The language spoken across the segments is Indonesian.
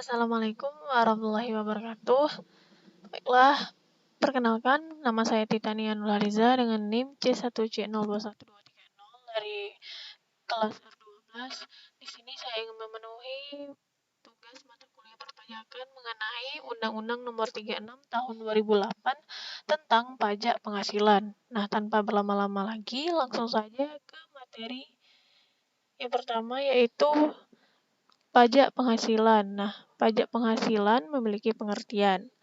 Assalamualaikum warahmatullahi wabarakatuh. Baiklah, perkenalkan nama saya Titania Nurhaliza dengan NIM C1C02123 dari kelas R12. Di sini saya ingin memenuhi tugas mata kuliah perpajakan mengenai Undang-Undang Nomor 36 Tahun 2008 tentang pajak penghasilan. Nah, tanpa berlama-lama lagi, langsung saja ke materi yang pertama yaitu pajak penghasilan. Nah, pajak penghasilan memiliki pengertian.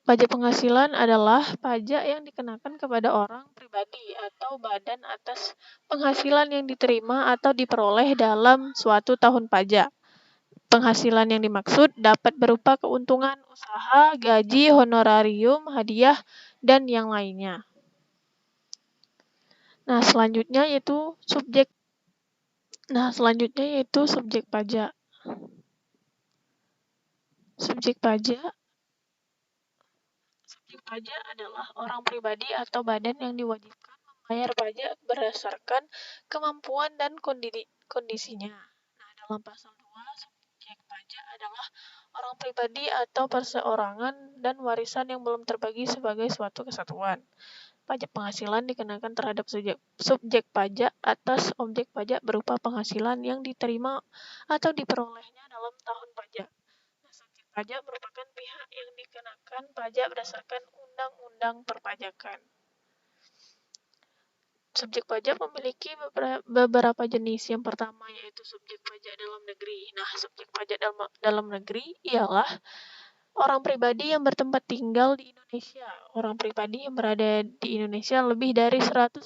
Pajak penghasilan adalah pajak yang dikenakan kepada orang pribadi atau badan atas penghasilan yang diterima atau diperoleh dalam suatu tahun pajak. Penghasilan yang dimaksud dapat berupa keuntungan usaha, gaji, honorarium, hadiah, dan yang lainnya. Nah, selanjutnya yaitu subjek pajak. Subjek pajak adalah orang pribadi atau badan yang diwajibkan membayar pajak berdasarkan kemampuan dan kondisinya. Nah, dalam pasal 2, subjek pajak adalah orang pribadi atau perseorangan dan warisan yang belum terbagi sebagai suatu kesatuan. Pajak penghasilan dikenakan terhadap subjek pajak atas objek pajak berupa penghasilan yang diterima atau diperolehnya dalam tahun pajak. Subjek pajak merupakan pihak yang dikenakan pajak berdasarkan undang-undang perpajakan. Subjek pajak memiliki beberapa jenis. Yang pertama yaitu subjek pajak dalam negeri. Nah, subjek pajak dalam negeri ialah orang pribadi yang bertempat tinggal di Indonesia. Orang pribadi yang berada di Indonesia lebih dari 183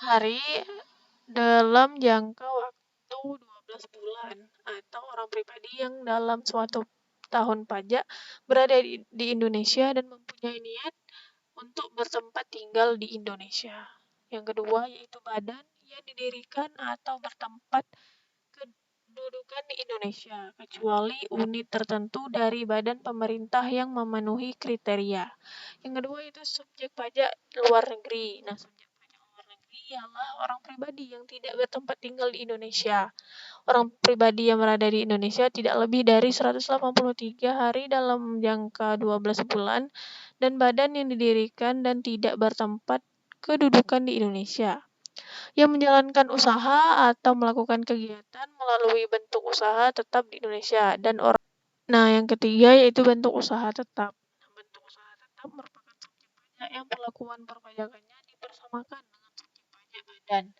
hari dalam jangka waktu 12 bulan, atau orang pribadi yang dalam suatu tahun pajak berada di Indonesia dan mempunyai niat untuk bertempat tinggal di Indonesia. Yang kedua yaitu badan yang didirikan atau bertempat kedudukan di Indonesia, kecuali unit tertentu dari badan pemerintah yang memenuhi kriteria. Yang kedua itu subjek pajak luar negeri. Nah, subjek pajak luar negeri ialah orang pribadi yang tidak bertempat tinggal di Indonesia. Orang pribadi yang berada di Indonesia tidak lebih dari 183 hari dalam jangka 12 bulan, dan badan yang didirikan dan tidak bertempat kedudukan di Indonesia, yang menjalankan usaha atau melakukan kegiatan melalui bentuk usaha tetap di Indonesia, dan orang. Nah, yang ketiga yaitu bentuk usaha tetap. Bentuk usaha tetap merupakan subjek pajak yang perlakuan perpajakannya dipersamakan dengan subjek pajak badan.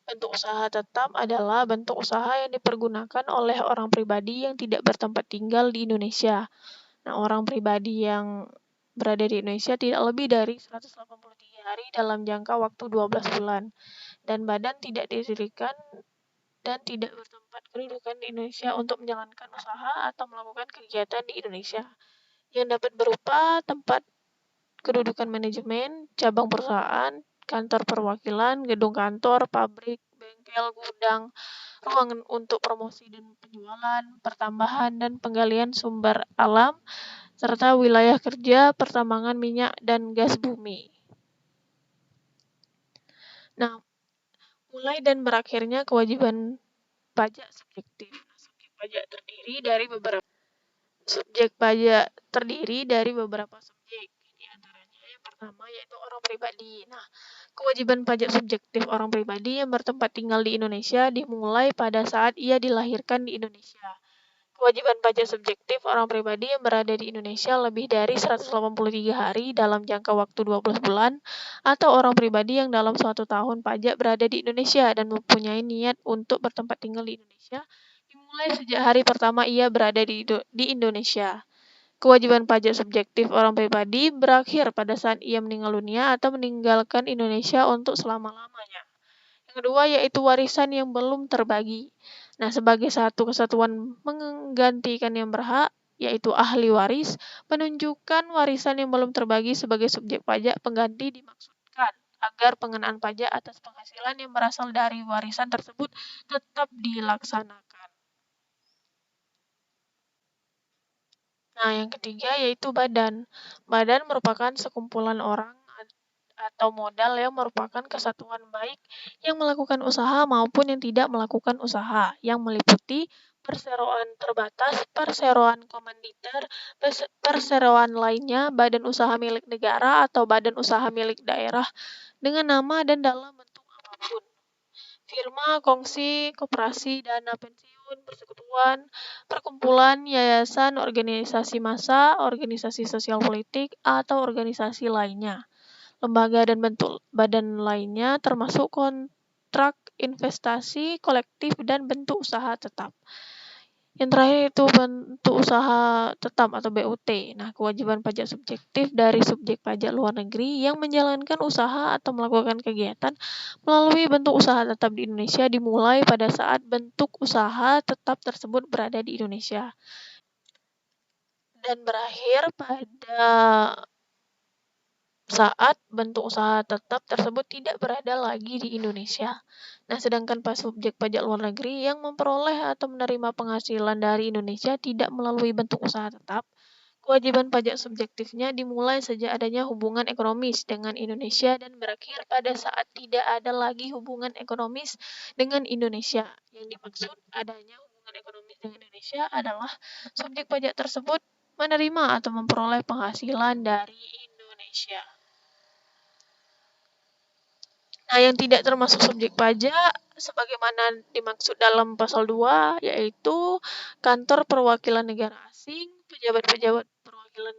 Bentuk usaha tetap adalah bentuk usaha yang dipergunakan oleh orang pribadi yang tidak bertempat tinggal di Indonesia. Nah, orang pribadi yang berada di Indonesia tidak lebih dari 183 hari dalam jangka waktu 12 bulan. Dan badan tidak didirikan dan tidak bertempat kedudukan di Indonesia untuk menjalankan usaha atau melakukan kegiatan di Indonesia, yang dapat berupa tempat kedudukan manajemen, cabang perusahaan, kantor perwakilan, gedung kantor, pabrik, bengkel, gudang, ruangan untuk promosi dan penjualan, pertambahan dan penggalian sumber alam, serta wilayah kerja, pertambangan minyak dan gas bumi. Nah, mulai dan berakhirnya kewajiban pajak subjektif. Subjek pajak terdiri dari beberapa subjek. Di antaranya yang pertama yaitu orang pribadi. Nah, kewajiban pajak subjektif orang pribadi yang bertempat tinggal di Indonesia dimulai pada saat ia dilahirkan di Indonesia. Kewajiban pajak subjektif orang pribadi yang berada di Indonesia lebih dari 183 hari dalam jangka waktu 12 bulan, atau orang pribadi yang dalam suatu tahun pajak berada di Indonesia dan mempunyai niat untuk bertempat tinggal di Indonesia, dimulai sejak hari pertama ia berada di Indonesia. Kewajiban pajak subjektif orang pribadi berakhir pada saat ia meninggal dunia atau meninggalkan Indonesia untuk selama-lamanya. Yang kedua yaitu warisan yang belum terbagi. Nah, sebagai satu kesatuan menggantikan yang berhak, yaitu ahli waris, penunjukan warisan yang belum terbagi sebagai subjek pajak pengganti dimaksudkan agar pengenaan pajak atas penghasilan yang berasal dari warisan tersebut tetap dilaksanakan. Nah, yang ketiga yaitu badan. Badan merupakan sekumpulan orang atau modal yang merupakan kesatuan baik yang melakukan usaha maupun yang tidak melakukan usaha, yang meliputi perseroan terbatas, perseroan komanditer, perseroan lainnya, badan usaha milik negara atau badan usaha milik daerah dengan nama dan dalam bentuk apapun. Firma, kongsi, koperasi, dana pensiun, persekutuan, perkumpulan, yayasan, organisasi massa, organisasi sosial politik, atau organisasi lainnya. Lembaga dan bentuk badan lainnya termasuk kontrak investasi kolektif dan bentuk usaha tetap. Yang terakhir itu bentuk usaha tetap atau BUT. Nah, kewajiban pajak subjektif dari subjek pajak luar negeri yang menjalankan usaha atau melakukan kegiatan melalui bentuk usaha tetap di Indonesia dimulai pada saat bentuk usaha tetap tersebut berada di Indonesia dan berakhir pada saat bentuk usaha tetap tersebut tidak berada lagi di Indonesia. Nah, sedangkan subjek pajak luar negeri yang memperoleh atau menerima penghasilan dari Indonesia tidak melalui bentuk usaha tetap, kewajiban pajak subjektifnya dimulai sejak adanya hubungan ekonomis dengan Indonesia dan berakhir pada saat tidak ada lagi hubungan ekonomis dengan Indonesia. Yang dimaksud adanya hubungan ekonomis dengan Indonesia adalah subjek pajak tersebut menerima atau memperoleh penghasilan dari Indonesia. Nah, yang tidak termasuk subjek pajak sebagaimana dimaksud dalam pasal 2 yaitu kantor perwakilan negara asing, pejabat-pejabat perwakilan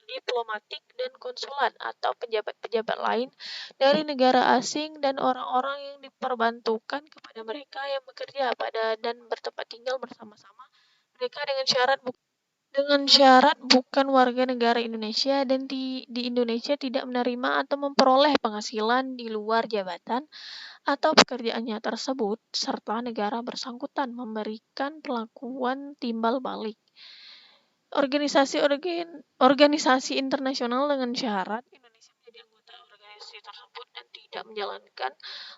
diplomatik dan konsulat atau pejabat-pejabat lain dari negara asing dan orang-orang yang diperbantukan kepada mereka yang bekerja pada dan bertempat tinggal bersama-sama mereka dengan syarat bukan warga negara Indonesia dan di Indonesia tidak menerima atau memperoleh penghasilan di luar jabatan atau pekerjaannya tersebut, serta negara bersangkutan memberikan perlakuan timbal balik. Organisasi internasional dengan syarat Indonesia menjadi anggota organisasi tersebut dan tidak menjalankan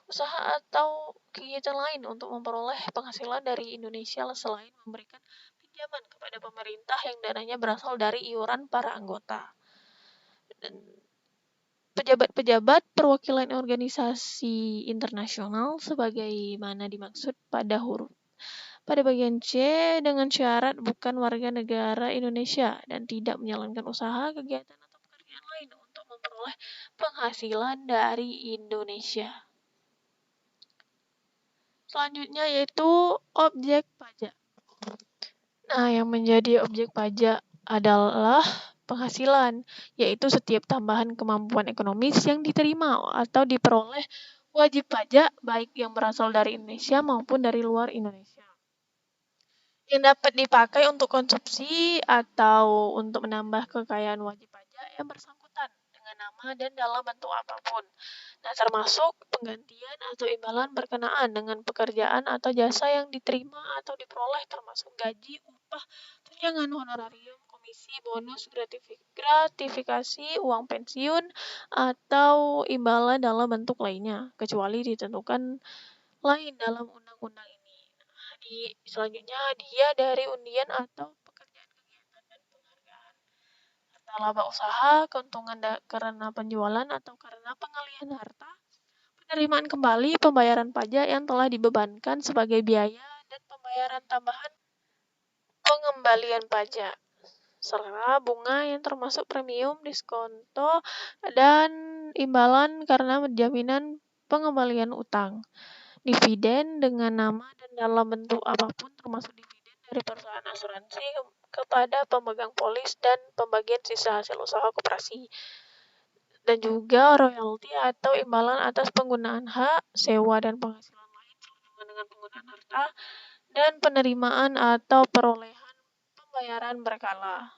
usaha atau kegiatan lain untuk memperoleh penghasilan dari Indonesia selain memberikan pinjaman kepada pemerintah yang dananya berasal dari iuran para anggota. Dan pejabat-pejabat perwakilan organisasi internasional sebagaimana dimaksud pada bagian C dengan syarat bukan warga negara Indonesia dan tidak menjalankan usaha, kegiatan atau pekerjaan lain untuk memperoleh penghasilan dari Indonesia. Selanjutnya yaitu objek pajak. Nah, yang menjadi objek pajak adalah penghasilan, yaitu setiap tambahan kemampuan ekonomis yang diterima atau diperoleh wajib pajak baik yang berasal dari Indonesia maupun dari luar Indonesia. Yang dapat dipakai untuk konsumsi atau untuk menambah kekayaan wajib pajak yang bersangkutan dengan nama dan dalam bentuk apapun. Nah, termasuk penggantian atau imbalan berkenaan dengan pekerjaan atau jasa yang diterima atau diperoleh termasuk gaji, upah, tunjangan honorarium, komisi, bonus, gratifikasi, uang pensiun, atau imbalan dalam bentuk lainnya, kecuali ditentukan lain dalam undang-undang ini. Selanjutnya hadiah dari undian atau pekerjaan kegiatan dan penghargaan. Harta laba usaha, keuntungan karena penjualan atau karena pengalihan harta, penerimaan kembali, pembayaran pajak yang telah dibebankan sebagai biaya dan pembayaran tambahan pengembalian pajak, serta bunga yang termasuk premium, diskonto, dan imbalan karena jaminan pengembalian utang. Dividen dengan nama dan dalam bentuk apapun termasuk dividen dari perusahaan asuransi kepada pemegang polis dan pembagian sisa hasil usaha koperasi. Dan juga royalti atau imbalan atas penggunaan hak, sewa dan penghasilan lain sehubungan dengan penggunaan harta dan penerimaan atau perolehan pembayaran berkala.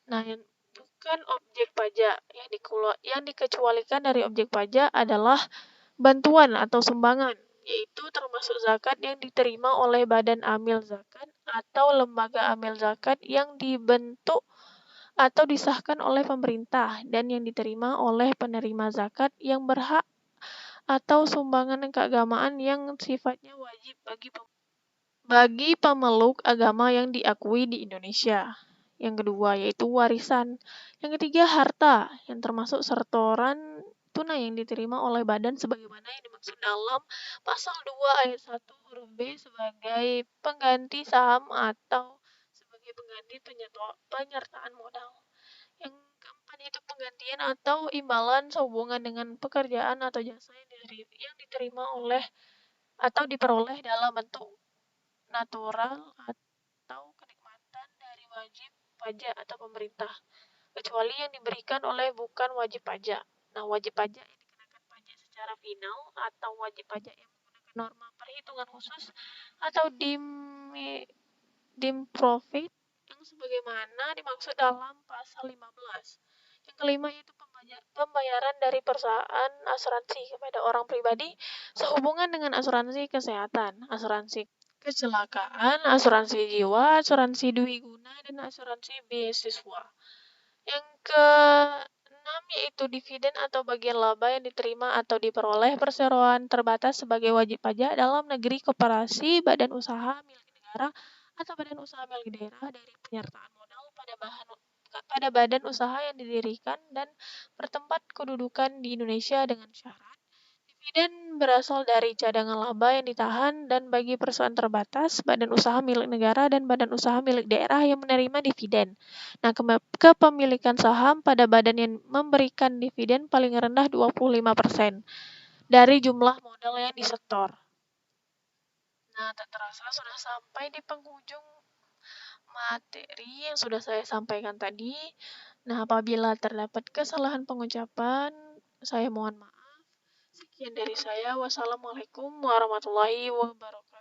Nah, yang bukan objek pajak yang dikecualikan dari objek pajak adalah bantuan atau sumbangan, yaitu termasuk zakat yang diterima oleh badan amil zakat atau lembaga amil zakat yang dibentuk atau disahkan oleh pemerintah dan yang diterima oleh penerima zakat yang berhak atau sumbangan keagamaan yang sifatnya wajib bagi pemeluk agama yang diakui di Indonesia. Yang kedua yaitu warisan. Yang ketiga harta, yang termasuk setoran tunai yang diterima oleh badan sebagaimana yang dimaksud dalam pasal 2 ayat 1 huruf B sebagai pengganti saham atau sebagai pengganti penyertaan modal. Yang keempat yaitu penggantian atau imbalan sehubungan dengan pekerjaan atau jasa yang diterima oleh atau diperoleh dalam bentuk natural atau kenikmatan dari wajib pajak atau pemerintah, kecuali yang diberikan oleh bukan wajib pajak. Nah, wajib pajak yang dikenakan pajak secara final atau wajib pajak yang menggunakan norma perhitungan khusus atau dim profit yang sebagaimana dimaksud dalam pasal 15. Yang kelima yaitu pembayaran dari perusahaan asuransi kepada orang pribadi sehubungan dengan asuransi kesehatan, asuransi kecelakaan, asuransi jiwa, asuransi dwi guna, dan asuransi beasiswa. Yang keenam yaitu dividen atau bagian laba yang diterima atau diperoleh perseroan terbatas sebagai wajib pajak dalam negeri, koperasi, badan usaha milik negara, atau badan usaha milik daerah dari penyertaan modal pada badan usaha yang didirikan dan bertempat kedudukan di Indonesia dengan syarat dividen berasal dari cadangan laba yang ditahan dan bagi perusahaan terbatas, badan usaha milik negara, dan badan usaha milik daerah yang menerima dividen. Nah, kepemilikan saham pada badan yang memberikan dividen paling rendah 25% dari jumlah modal yang disetor. Nah, tak terasa sudah sampai di penghujung materi yang sudah saya sampaikan tadi. Nah, apabila terdapat kesalahan pengucapan, saya mohon maaf. Sekian dari saya. Wassalamualaikum warahmatullahi wabarakatuh.